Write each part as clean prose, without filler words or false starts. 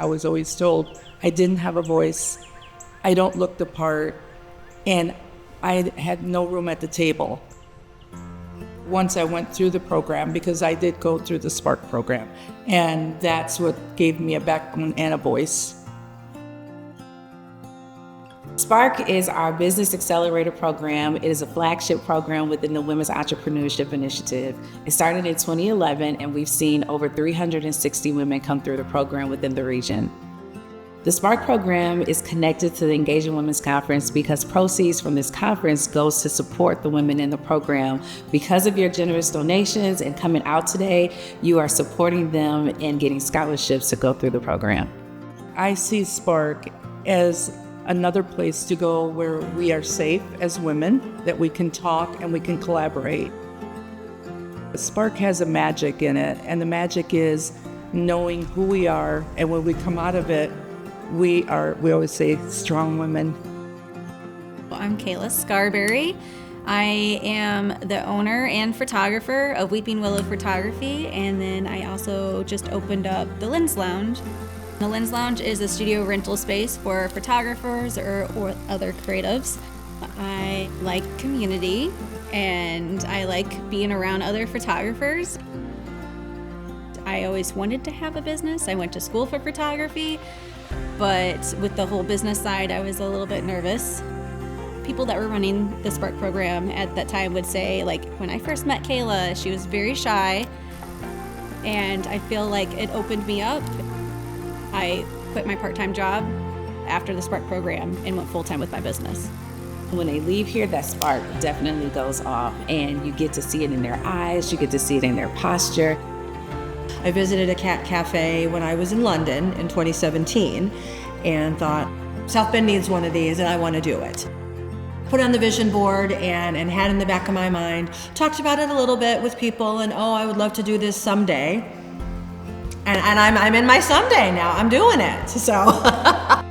I was always told I didn't have a voice, I don't look the part, and I had no room at the table. Once I went through the program, because I did go through the Spark program, and that's what gave me a backbone and a voice. Spark is our business accelerator program. It is a flagship program within the Women's Entrepreneurship Initiative. It started in 2011, and we've seen over 360 women come through the program within the region. The Spark program is connected to the Engaging Women's Conference because proceeds from this conference goes to support the women in the program. Because of your generous donations and coming out today, you are supporting them and getting scholarships to go through the program. I see Spark as another place to go where we are safe as women, that we can talk and we can collaborate. Spark has a magic in it, and the magic is knowing who we are, and when we come out of it, we always say strong women. I'm Kayla Scarberry. I am the owner and photographer of Weeping Willow Photography, and then I also just opened up the Lens Lounge. The Lens Lounge is a studio rental space for photographers or other creatives. I like community, and I like being around other photographers. I always wanted to have a business. I went to school for photography, but with the whole business side, I was a little bit nervous. People that were running the Spark program at that time would say, like, when I first met Kayla, she was very shy, and I feel like it opened me up. I quit my part-time job after the Spark program and went full-time with my business. When they leave here, that spark definitely goes off, and you get to see it in their eyes, you get to see it in their posture. I visited a cat cafe when I was in London in 2017 and thought, South Bend needs one of these and I want to do it. Put it on the vision board and had in the back of my mind, talked about it a little bit with people, and I would love to do this someday. And I'm in my someday now, I'm doing it, so. A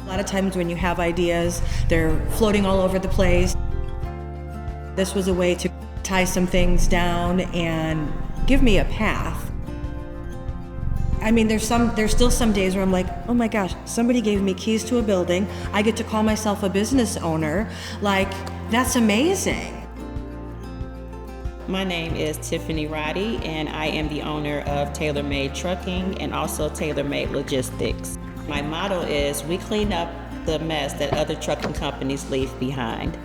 lot of times when you have ideas, they're floating all over the place. This was a way to tie some things down and give me a path. I mean, there's still some days where I'm like, oh my gosh, somebody gave me keys to a building. I get to call myself a business owner. Like, that's amazing. My name is Tiffany Roddy, and I am the owner of Tailor Made Trucking and also Tailor Made Logistics. My motto is, we clean up the mess that other trucking companies leave behind.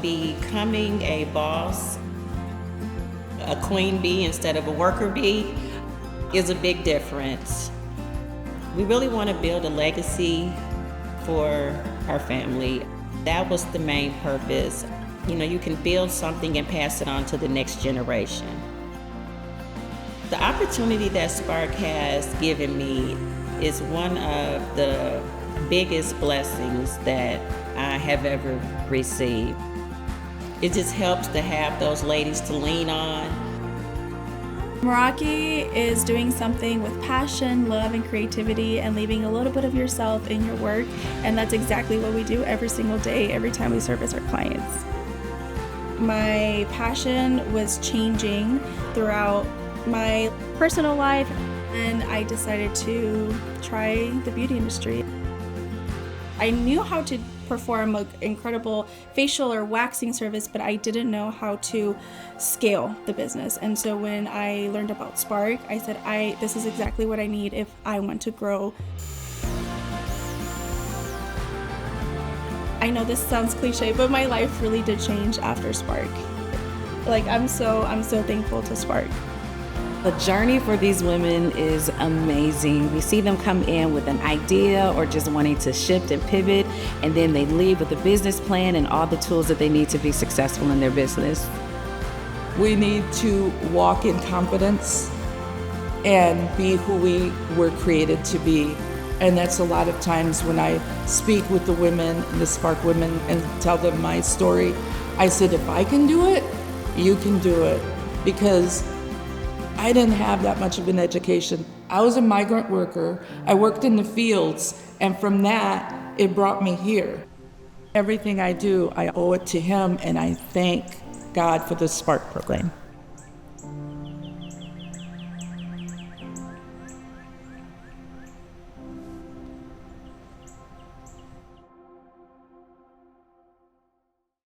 Becoming a boss, a queen bee instead of a worker bee, is a big difference. We really want to build a legacy for our family. That was the main purpose. You know, you can build something and pass it on to the next generation. The opportunity that Spark has given me is one of the biggest blessings that I have ever received. It just helps to have those ladies to lean on. Meraki is doing something with passion, love, and creativity, and leaving a little bit of yourself in your work, and that's exactly what we do every single day, every time we service our clients. My passion was changing throughout my personal life, and I decided to try the beauty industry. I knew how to perform an incredible facial or waxing service, but I didn't know how to scale the business. And so when I learned about Spark, I said, this is exactly what I need if I want to grow. I know this sounds cliche, but my life really did change after Spark. Like, I'm so thankful to Spark. The journey for these women is amazing. We see them come in with an idea or just wanting to shift and pivot, and then they leave with a business plan and all the tools that they need to be successful in their business. We need to walk in confidence and be who we were created to be. And that's a lot of times when I speak with the women, the Spark women, and tell them my story, I said, if I can do it, you can do it. Because I didn't have that much of an education. I was a migrant worker. I worked in the fields, and from that, it brought me here. Everything I do, I owe it to him, and I thank God for the Spark program.